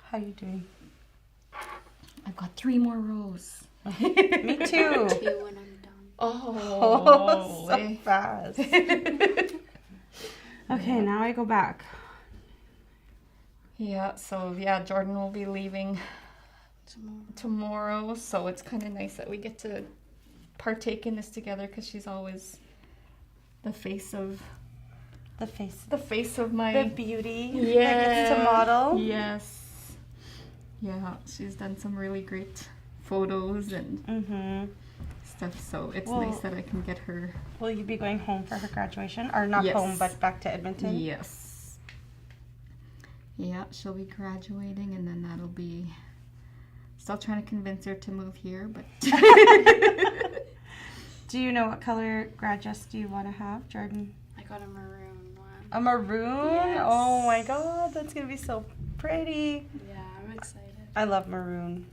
How you doing? I've got 3 more rows. Me too. 2 when I'm done. Oh, so fast. Okay, now I go back. Yeah, so yeah, Jordyn will be leaving tomorrow, so it's kind of nice that we get to partake in this together, because she's always the face of The face. my The beauty. yeah That gets to model. Yes. Yeah, she's done some really great photos and Mm-hmm. stuff, so it's Well- nice that I can get her. Will you be going home for her graduation? Or not Yes. home, but back to Edmonton? Yes. Yeah, she'll be graduating, and then that'll be. Still trying to convince her to move here, but. Do you know what color grad dress do you want to have, Jordyn? I got a maroon one. A maroon? Yes. Oh my god, that's going to be so pretty. Yeah, I'm excited. I love maroon.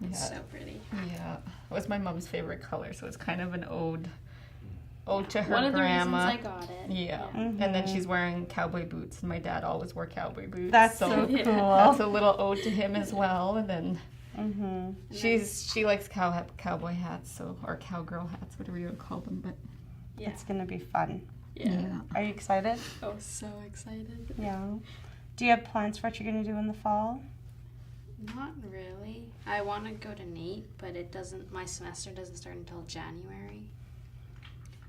Yeah. It's so pretty. Yeah, it was my mom's favorite color, so it's kind of an ode to her One of the grandma. reasons I got it. Yeah, Mhm. and then she's wearing cowboy boots, and my dad always wore cowboy boots. That's so Yeah. cool. That's a little ode to him as well. And then Mm-hmm. she likes cowboy hats, so, or cowgirl hats, whatever you would call them. But Yeah. It's going to be fun. Yeah. Are you excited? Oh, so excited. Yeah. Do you have plans for what you're going to do in the fall? Not really. I want to go to NAEP, but my semester doesn't start until January.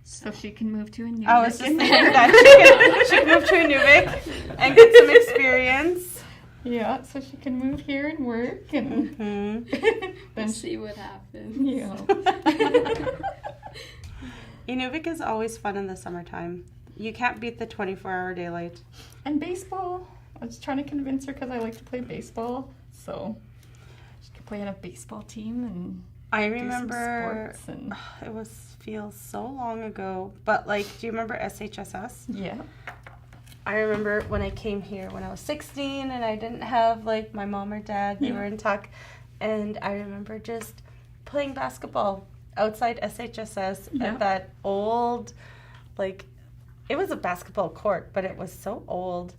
so she can move to a new. I was just thinking that she can move to Inuvik and get some experience. Yeah, so she can move here and work, and Mm-hmm. We'll then see what happens. yeah. Inuvik is always fun in the summertime. You can't beat the 24-hour daylight. And baseball. I was trying to convince her because I like to play baseball, so she can play on a baseball team and I do some remember sports and it feels so long ago, but like, do you remember SHSS? yeah. I remember when I came here when I was 16 and I didn't have like my mom or dad, they were in Tuck, and I remember just playing basketball outside SHSS at that old, like, it was a basketball court, but it was so old.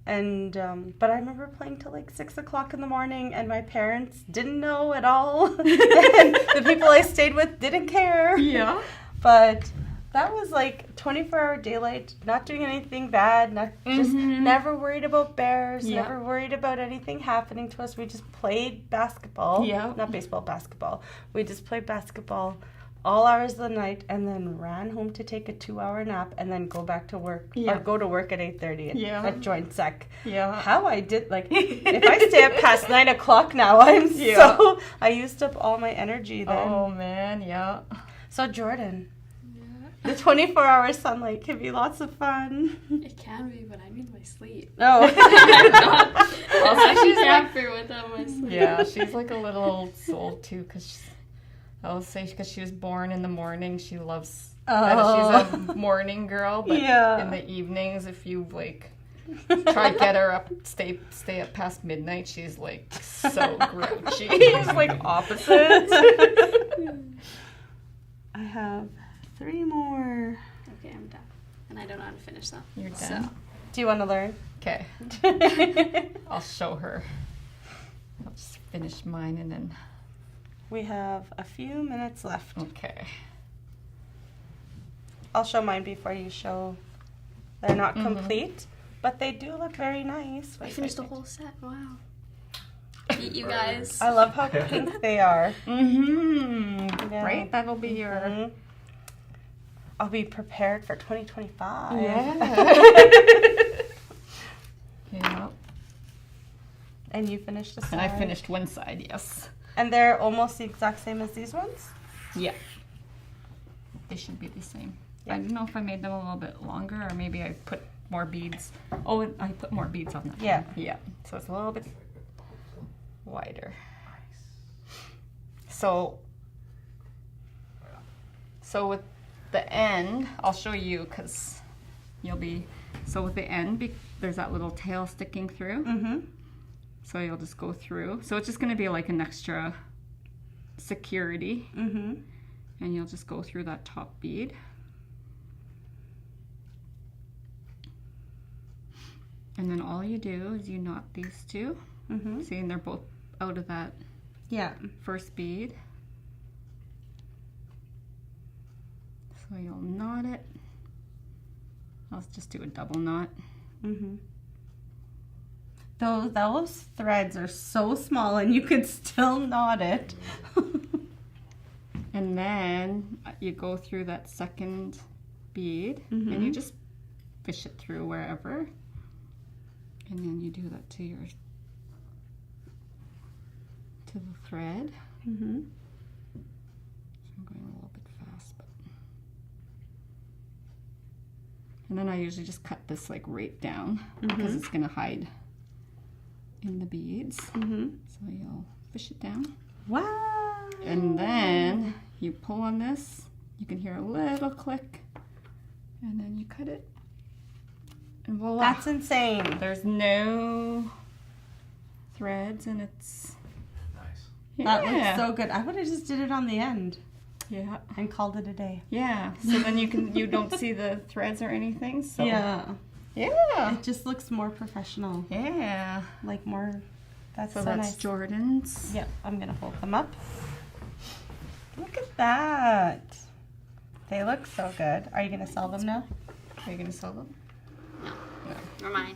And but I remember playing till like 6 o'clock in the morning, and my parents didn't know at all, and the people I stayed with didn't care. Yeah. But that was like 24-hour daylight, not doing anything bad, not just never worried about bears, never worried about anything happening to us. We just played basketball. Yeah. Not baseball, basketball. We just played basketball all hours of the night, and then ran home to take a 2-hour nap, and then go back to work or go to work at 8:30 at Joint Sec. Yeah. How I did, like, if I stay up past 9 o'clock now, I used up all my energy then. Oh man, yeah. So Jordyn, the 24-hour sunlight can be lots of fun. It can be, but I need my sleep. Oh. Also, she's happier without my sleep. Yeah, she's like a little old soul too, I'll say because she was born in the morning. She loves. She's a morning girl, but in the evenings, if you like try to get her up, stay up past midnight, she's like so grouchy. She's like opposites. I have 3 more. Okay, I'm done. And I don't know how to finish them. You're done. Do you want to learn? Okay. I'll show her. I'll just finish mine and then. We have a few minutes left. Okay. I'll show mine before you show. They're not complete, but they do look very nice. I finished the whole set. Wow. Beat you guys. I love how pink they are. Yeah. Right? That'll be your. I'll be prepared for 2025. Yeah. Yeah. And you finished the side. And I finished one side, yes. And they're almost the exact same as these ones? Yeah. They should be the same. Yeah. I don't know if I made them a little bit longer or maybe I put more beads. Oh, I put more beads on them. Yeah. Yeah. So it's a little bit wider. So with the end, I'll show you because you'll be, so with the end, there's that little tail sticking through. Mm-hmm. So you'll just go through. So it's just going to be like an extra security. Mm-hmm. And you'll just go through that top bead. And then all you do is you knot these two. Mm-hmm. See, and they're both out of that first bead. So you'll knot it. I'll just do a double knot. Mm-hmm. Those threads are so small and you could still knot it. And then you go through that second bead and you just fish it through wherever. And then you do that to the thread. Mm-hmm. I'm going a little bit fast, but. And then I usually just cut this like right down because it's going to hide in the beads. Mm-hmm. So you'll fish it down. Wow. And then you pull on this. You can hear a little click. And then you cut it. And voila. That's insane. There's no threads and it's... Nice. That looks so good. I would have just did it on the end. Yeah. And called it a day. Yeah. So then you don't see the threads or anything. So Yeah. Yeah. It just looks more professional. Yeah. Like more... That's So so that's nice. Jordyn's. Yep, I'm going to hold them up. Look at that. They look so good. Are you going to sell them now? Are you going to sell them? Or mine.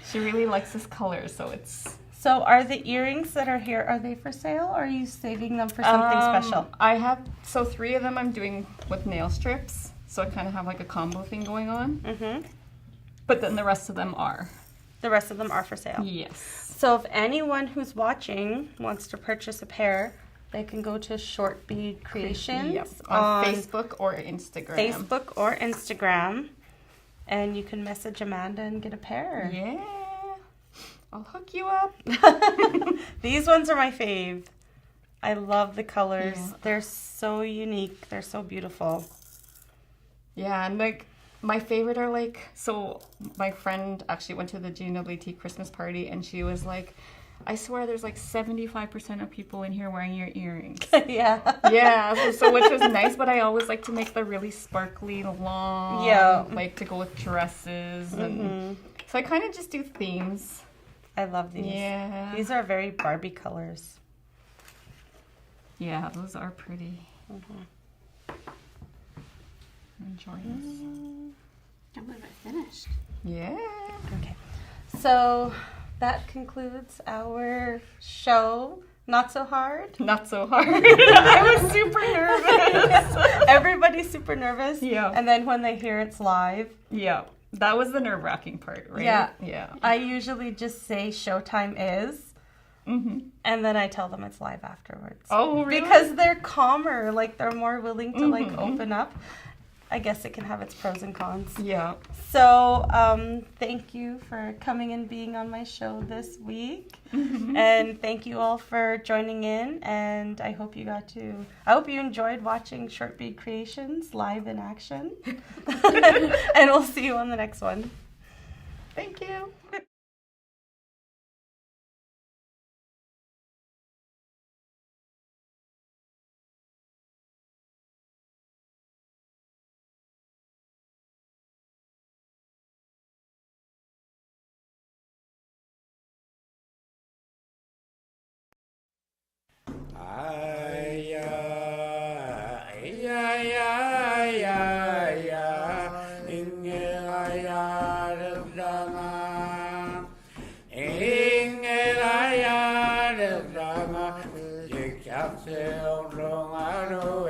She really likes this color, so it's... So are the earrings that are here, are they for sale or are you saving them for something special? I have, so 3 of them I'm doing with nail strips. So I kind of have like a combo thing going on. Mm-hmm. But then the rest of them are. The rest of them are for sale. Yes. So if anyone who's watching wants to purchase a pair, they can go to Short-bead Creations Yep. On Facebook or Instagram. Facebook or Instagram. And you can message Amanda and get a pair. Yeah. I'll hook you up. These ones are my fave. I love the colors. Yeah. They're so unique. They're so beautiful. Yeah, and like my favorite are like, so my friend actually went to the GWT Christmas party and she was like, I swear there's like 75% of people in here wearing your earrings. Yeah. Yeah, so which was nice, but I always like to make the really sparkly, long, Yeah. like to go with dresses. And so I kind of just do themes. I love these. Yeah. These are very Barbie colors. Yeah, those are pretty. Enjoy this. I believe I finished. Yeah. Okay. So that concludes our show. Not so hard. Not so hard. I was super nervous. Everybody's super nervous. Yeah. And then when they hear it's live. Yeah. That was the nerve-wracking part, right? Yeah. Yeah. I usually just say showtime is. And then I tell them it's live afterwards. Oh, really? Because they're calmer. Like, they're more willing to, like, open up. I guess it can have its pros and cons. Yeah. So, thank you for coming and being on my show this week. And thank you all for joining in. And I hope you enjoyed watching Short-bead Creations live in action. And we'll see you on the next one. Thank you. Hãy subscribe cho kênh Ghiền Mì Gõ để không bỏ lỡ